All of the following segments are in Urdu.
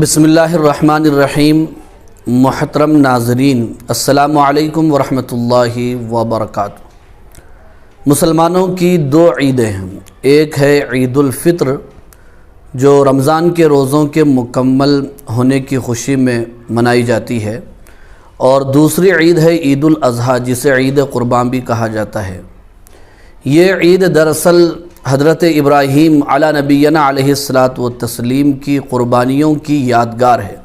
بسم اللہ الرحمن الرحیم۔ محترم ناظرین، السلام علیکم ورحمۃ اللہ وبرکاتہ۔ مسلمانوں کی دو عیدیں ہیں، ایک ہے عید الفطر جو رمضان کے روزوں کے مکمل ہونے کی خوشی میں منائی جاتی ہے، اور دوسری عید ہے عید الاضحیٰ جسے عید قربان بھی کہا جاتا ہے۔ یہ عید دراصل حضرت ابراہیم علی نبینا علیہ الصلاۃ والتسلیم کی قربانیوں کی یادگار ہے۔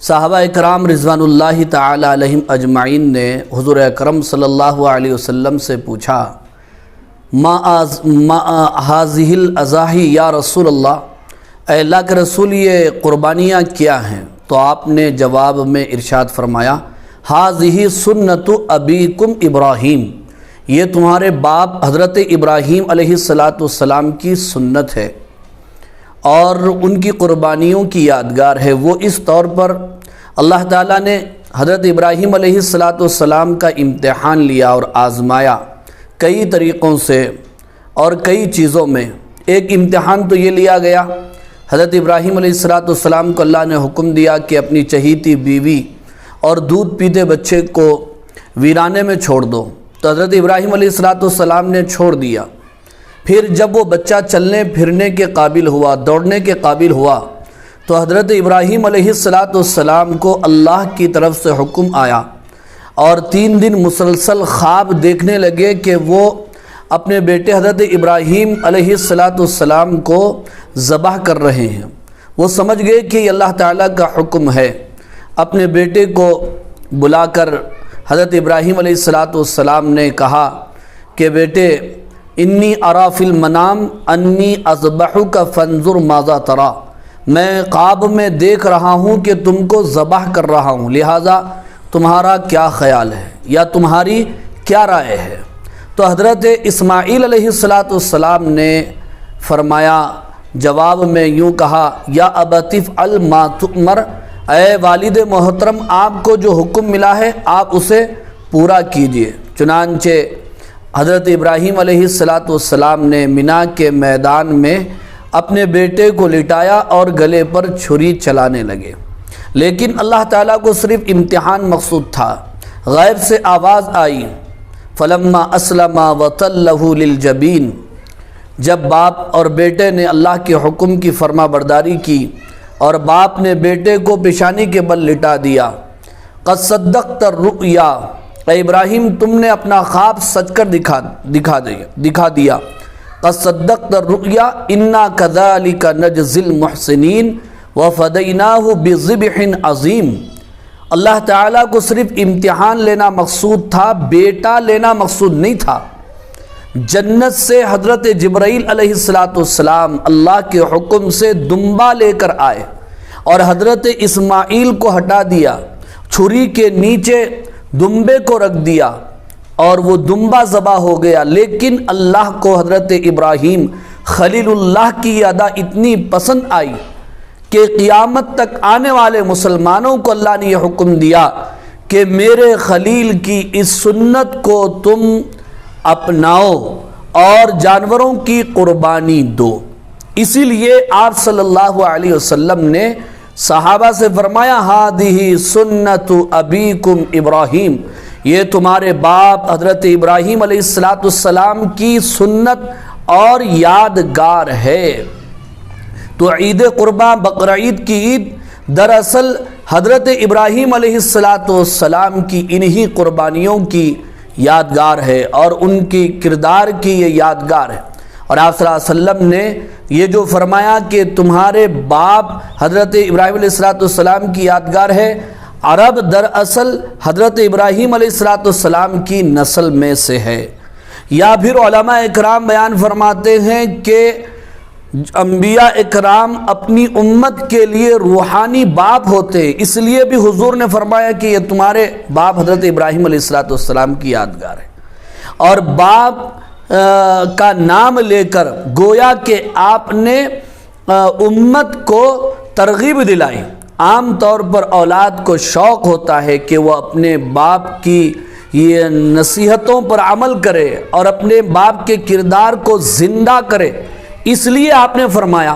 صحابہ اکرام رضوان اللہ تعالی علیہم اجمعین نے حضور اکرم صلی اللہ علیہ وسلم سے پوچھا، ما هذه الاضاحی یا رسول اللہ، اے اللہ کے رسول یہ قربانیاں کیا ہیں؟ تو آپ نے جواب میں ارشاد فرمایا، هذه سنت ابیکم ابراہیم، یہ تمہارے باپ حضرت ابراہیم علیہ السلام کی سنت ہے اور ان کی قربانیوں کی یادگار ہے۔ وہ اس طور پر اللہ تعالیٰ نے حضرت ابراہیم علیہ السلام کا امتحان لیا اور آزمایا کئی طریقوں سے اور کئی چیزوں میں۔ ایک امتحان تو یہ لیا گیا، حضرت ابراہیم علیہ السلام کو اللہ نے حکم دیا کہ اپنی چہیتی بیوی اور دودھ پیتے بچے کو ویرانے میں چھوڑ دو، تو حضرت ابراہیم علیہ السلام نے چھوڑ دیا۔ پھر جب وہ بچہ چلنے پھرنے کے قابل ہوا، دوڑنے کے قابل ہوا، تو حضرت ابراہیم علیہ السلام کو اللہ کی طرف سے حکم آیا اور 3 دن مسلسل خواب دیکھنے لگے کہ وہ اپنے بیٹے حضرت ابراہیم علیہ السلام کو ذبح کر رہے ہیں۔ وہ سمجھ گئے کہ یہ اللہ تعالیٰ کا حکم ہے۔ اپنے بیٹے کو بلا کر حضرت ابراہیم علیہ السلام نے کہا کہ بیٹے، انی ارا فی المنام انی اذبحک فانظر ماذا تری، میں خواب میں دیکھ رہا ہوں کہ تم کو ذبح کر رہا ہوں، لہٰذا تمہارا کیا خیال ہے یا تمہاری کیا رائے ہے؟ تو حضرت اسماعیل علیہ السلام نے فرمایا، جواب میں یوں کہا، یا ابت افعل ما تؤمر، اے والد محترم آپ کو جو حکم ملا ہے آپ اسے پورا کیجئے۔ چنانچہ حضرت ابراہیم علیہ السلام نے مینا کے میدان میں اپنے بیٹے کو لٹایا اور گلے پر چھری چلانے لگے، لیکن اللہ تعالیٰ کو صرف امتحان مقصود تھا۔ غیب سے آواز آئی، فلما اسلم وتلہ للجبین، جب باپ اور بیٹے نے اللہ کے حکم کی فرما برداری کی اور باپ نے بیٹے کو پیشانی کے بل لٹا دیا، قد صدقت الرؤیا، اے ابراہیم تم نے اپنا خواب سچ کر دکھا دیا، قد صدقت الرؤیا انا کذالک نجزی المحسنین وفدیناہ بذبح عظیم۔ اللہ تعالیٰ کو صرف امتحان لینا مقصود تھا، بیٹا لینا مقصود نہیں تھا۔ جنت سے حضرت جبرائیل علیہ السلام اللہ کے حکم سے دمبا لے کر آئے اور حضرت اسماعیل کو ہٹا دیا، چھری کے نیچے دمبے کو رکھ دیا اور وہ دمبا ذبح ہو گیا۔ لیکن اللہ کو حضرت ابراہیم خلیل اللہ کی ادا اتنی پسند آئی کہ قیامت تک آنے والے مسلمانوں کو اللہ نے یہ حکم دیا کہ میرے خلیل کی اس سنت کو تم اپناؤ اور جانوروں کی قربانی دو۔ اسی لیے آپ صلی اللہ علیہ وسلم نے صحابہ سے فرمایا، ہذہ سنت ابیکم ابراہیم، یہ تمہارے باپ حضرت ابراہیم علیہ السلام کی سنت اور یادگار ہے۔ تو عید قربان بقرعید کی عید دراصل حضرت ابراہیم علیہ السلام کی انہی قربانیوں کی یادگار ہے اور ان کی کردار کی یہ یادگار ہے۔ اور آپ صلی اللہ علیہ وسلم نے یہ جو فرمایا کہ تمہارے باپ حضرت ابراہیم علیہ السلام کی یادگار ہے، عرب دراصل حضرت ابراہیم علیہ السلام کی نسل میں سے ہے۔ یا پھر علماء اکرام بیان فرماتے ہیں کہ انبیاء اکرام اپنی امت کے لیے روحانی باپ ہوتے، اس لیے بھی حضور نے فرمایا کہ یہ تمہارے باپ حضرت ابراہیم علیہ السلام کی یادگار ہے۔ اور باپ کا نام لے کر گویا کہ آپ نے امت کو ترغیب دلائی۔ عام طور پر اولاد کو شوق ہوتا ہے کہ وہ اپنے باپ کی یہ نصیحتوں پر عمل کرے اور اپنے باپ کے کردار کو زندہ کرے، اس لیے آپ نے فرمایا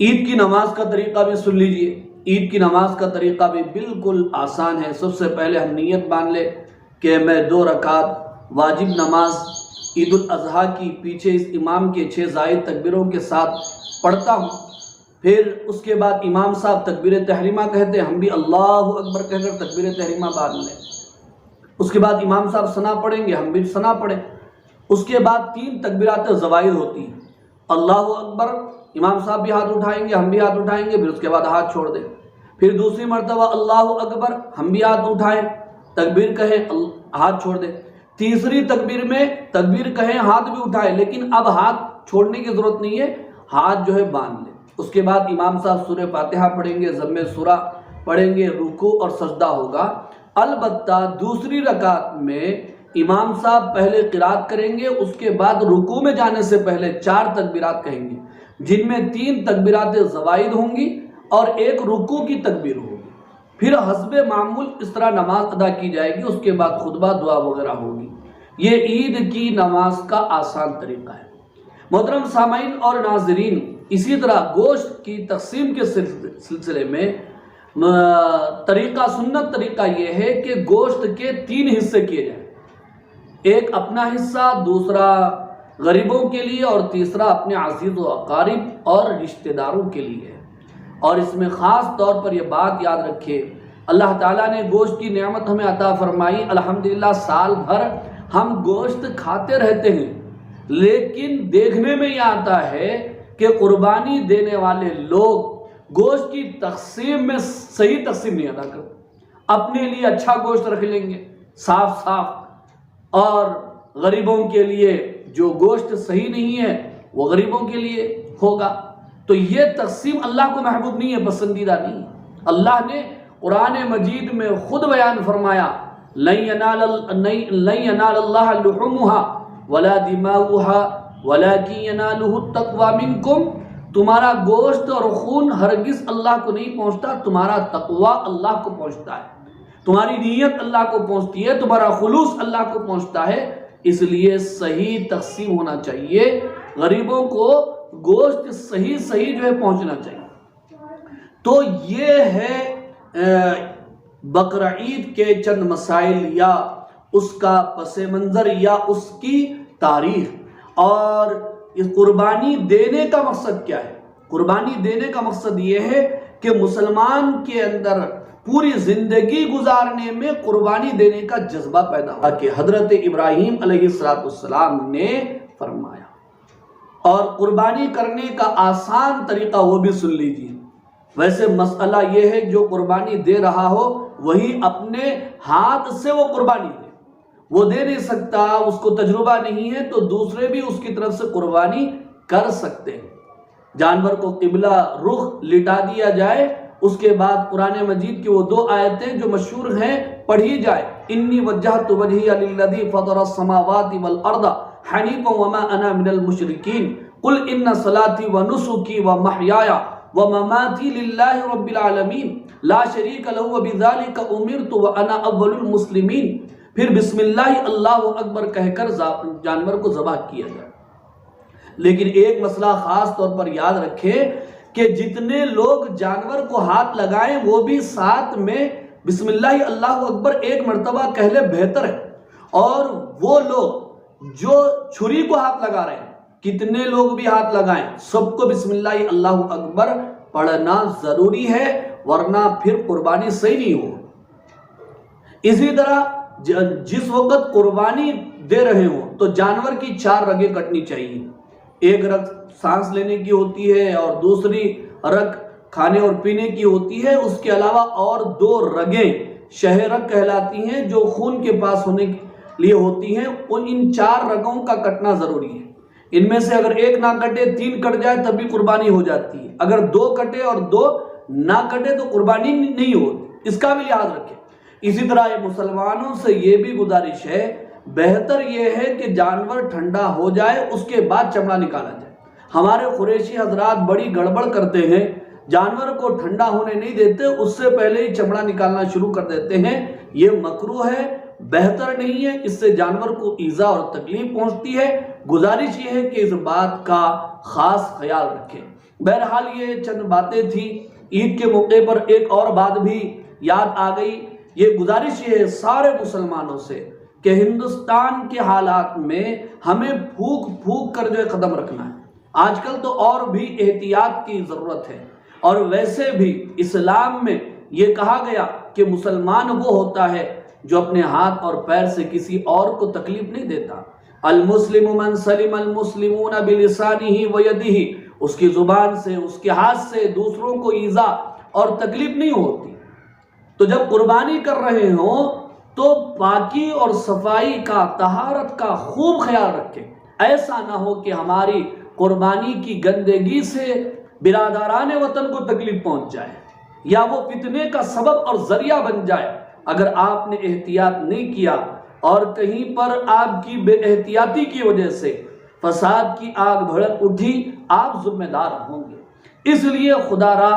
عید کی نماز کا طریقہ بھی سن لیجئے۔ عید کی نماز کا طریقہ بھی بالکل آسان ہے۔ سب سے پہلے ہم نیت مان لیں کہ میں 2 رکعت واجب نماز عید الاضحیٰ کی پیچھے اس امام کے 6 زائد تکبیروں کے ساتھ پڑھتا ہوں۔ پھر اس کے بعد امام صاحب تکبیر تحریمہ کہتے ہیں، ہم بھی اللہ اکبر کہہ کر تکبیر تحریمہ باندھ لیں۔ اس کے بعد امام صاحب ثنا پڑھیں گے، ہم بھی ثنا پڑھیں۔ اس کے بعد 3 تکبیرات زوائد ہوتی ہیں، اللہ اکبر، امام صاحب بھی ہاتھ اٹھائیں گے، ہم بھی ہاتھ اٹھائیں گے، پھر اس کے بعد ہاتھ چھوڑ دیں۔ پھر دوسری مرتبہ اللہ اکبر، ہم بھی ہاتھ اٹھائیں، تکبیر کہیں، ہاتھ چھوڑ دیں۔ تیسری تکبیر میں تکبیر کہیں، ہاتھ بھی اٹھائیں، لیکن اب ہاتھ چھوڑنے کی ضرورت نہیں ہے، ہاتھ جو ہے باندھ لیں۔ اس کے بعد امام صاحب سورہ فاتحہ پڑھیں گے، ضم سورہ پڑھیں گے، رکوع اور سجدہ ہوگا۔ البتہ دوسری رکعت میں امام صاحب پہلے قرات کریں گے، اس کے بعد رکوع میں جانے سے پہلے 4 تکبیرات کہیں گے، جن میں 3 تکبیرات زوائد ہوں گی اور 1 رکوع کی تکبیر ہوگی۔ پھر حسب معمول اس طرح نماز ادا کی جائے گی، اس کے بعد خطبہ دعا وغیرہ ہوگی۔ یہ عید کی نماز کا آسان طریقہ ہے۔ محترم سامعین اور ناظرین، اسی طرح گوشت کی تقسیم کے سلسلے میں طریقہ سنت طریقہ یہ ہے کہ گوشت کے 3 حصے کیے جائیں، ایک اپنا حصہ، دوسرا غریبوں کے لیے اور تیسرا اپنے عزیز و اقارب اور رشتہ داروں کے لیے۔ اور اس میں خاص طور پر یہ بات یاد رکھے، اللہ تعالیٰ نے گوشت کی نعمت ہمیں عطا فرمائی، الحمدللہ سال بھر ہم گوشت کھاتے رہتے ہیں، لیکن دیکھنے میں یہ آتا ہے کہ قربانی دینے والے لوگ گوشت کی تقسیم میں صحیح تقسیم نہیں ادا کرتے۔ اپنے لیے اچھا گوشت رکھ لیں گے صاف اور غریبوں کے لیے جو گوشت صحیح نہیں ہے وہ غریبوں کے لیے ہوگا۔ تو یہ تقسیم اللہ کو محبوب نہیں ہے، پسندیدہ نہیں ہے۔ اللہ نے قرآن مجید میں خود بیان فرمایا، لَن يَنَالَ اللَّهَ لُحُومُهَا وَلَا دِمَاؤُهَا وَلَكِنْ يَنَالُهُ التَّقْوَى مِنْكُمْ۔ تمہارا گوشت اور خون ہرگز اللہ کو نہیں پہنچتا، تمہارا تقوی اللہ کو پہنچتا ہے، تمہاری نیت اللہ کو پہنچتی ہے، تمہارا خلوص اللہ کو پہنچتا ہے۔ اس لیے صحیح تقسیم ہونا چاہیے، غریبوں کو گوشت صحیح جو ہے پہنچنا چاہیے۔ تو یہ ہے بقرعید کے چند مسائل یا اس کا پس منظر یا اس کی تاریخ۔ اور اس قربانی دینے کا مقصد کیا ہے؟ قربانی دینے کا مقصد یہ ہے کہ مسلمان کے اندر پوری زندگی گزارنے میں قربانی دینے کا جذبہ پیدا ہوا کہ حضرت ابراہیم علیہ السلام نے فرمایا۔ اور قربانی کرنے کا آسان طریقہ وہ بھی سن لیجیے۔ ویسے مسئلہ یہ ہے جو قربانی دے رہا ہو وہی اپنے ہاتھ سے وہ قربانی دے، وہ دے نہیں سکتا، اس کو تجربہ نہیں ہے، تو دوسرے بھی اس کی طرف سے قربانی کر سکتے ہیں۔ جانور کو قبلہ رخ لٹا دیا جائے، اس کے بعد قرآن مجید کی وہ 2 آیتیں جو مشہور ہیں پڑھی جائے، انی وجہت وجہی للذی فطر السماوات والارض حنیفا وما انا من المشرکین قل ان صلاتی ونسکی ومحیای ومماتی للہ رب العالمین لا شریک لہ وبذالک امرت وانا اول المسلمین۔ پھر بسم اللہ اللہ اکبر کہہ کر جانور کو ذبح کیا جائے۔ لیکن ایک مسئلہ خاص طور پر یاد رکھیں کہ جتنے لوگ جانور کو ہاتھ لگائیں وہ بھی ساتھ میں بسم اللہ اللہ اکبر 1 مرتبہ کہہ لے بہتر ہے۔ اور وہ لوگ جو چھری کو ہاتھ لگا رہے ہیں، کتنے لوگ بھی ہاتھ لگائیں، سب کو بسم اللہ اللہ اکبر پڑھنا ضروری ہے، ورنہ پھر قربانی صحیح نہیں ہو۔ اسی طرح جس وقت قربانی دے رہے ہوں تو جانور کی 4 رگیں کٹنی چاہیے۔ ایک رگ سانس لینے کی ہوتی ہے اور دوسری رگ کھانے اور پینے کی ہوتی ہے۔ اس کے علاوہ اور 2 رگیں شہ رگ کہلاتی ہیں جو خون کے پاس ہونے کے لیے ہوتی ہیں، ان 4 رگوں کا کٹنا ضروری ہے۔ ان میں سے اگر 1 نہ کٹے 3 کٹ جائے تب بھی قربانی ہو جاتی ہے، اگر 2 کٹے اور 2 نہ کٹے تو قربانی نہیں ہوتی، اس کا بھی لحاظ رکھیں۔ اسی طرح مسلمانوں سے یہ بھی گزارش ہے، بہتر یہ ہے کہ جانور ٹھنڈا ہو جائے اس کے بعد چمڑا نکالا جائے۔ ہمارے قریشی حضرات بڑی گڑبڑ کرتے ہیں، جانور کو ٹھنڈا ہونے نہیں دیتے، اس سے پہلے ہی چمڑا نکالنا شروع کر دیتے ہیں۔ یہ مکروہ ہے، بہتر نہیں ہے، اس سے جانور کو ایذا اور تکلیف پہنچتی ہے۔ گزارش یہ ہے کہ اس بات کا خاص خیال رکھیں۔ بہرحال یہ چند باتیں تھی. عید کے موقع پر ایک اور بات بھی یاد آ گئی. یہ گزارش ہے سارے مسلمانوں سے کہ ہندوستان کے حالات میں ہمیں پھونک پھونک کر جو قدم رکھنا ہے. آج کل تو اور بھی احتیاط کی ضرورت ہے. اور ویسے بھی اسلام میں یہ کہا گیا کہ مسلمان وہ ہوتا ہے جو اپنے ہاتھ اور پیر سے کسی اور کو تکلیف نہیں دیتا. المسلم من سلم المسلمون بلسانہ ویدہ، اس کی زبان سے، اس کے ہاتھ سے دوسروں کو ایذا اور تکلیف نہیں ہوتی. تو جب قربانی کر رہے ہوں تو پاکی اور صفائی کا، طہارت کا خوب خیال رکھیں. ایسا نہ ہو کہ ہماری قربانی کی گندگی سے برادران وطن کو تکلیف پہنچ جائے یا وہ فتنے کا سبب اور ذریعہ بن جائے. اگر آپ نے احتیاط نہیں کیا اور کہیں پر آپ کی بے احتیاطی کی وجہ سے فساد کی آگ بھڑک اٹھی، آپ ذمہ دار ہوں گے. اس لیے خدا را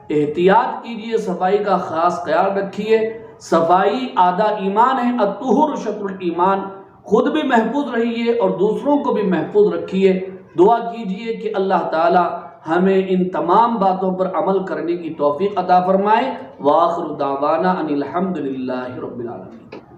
احتیاط کیجئے، صفائی کا خاص خیال رکھیے. صفائی آدھا ایمان ہے، الطہور شطر الایمان. خود بھی محفوظ رہیے اور دوسروں کو بھی محفوظ رکھیے. دعا کیجئے کہ اللہ تعالی ہمیں ان تمام باتوں پر عمل کرنے کی توفیق عطا فرمائے. وآخر دعوانا ان الحمد للہ رب العالمین.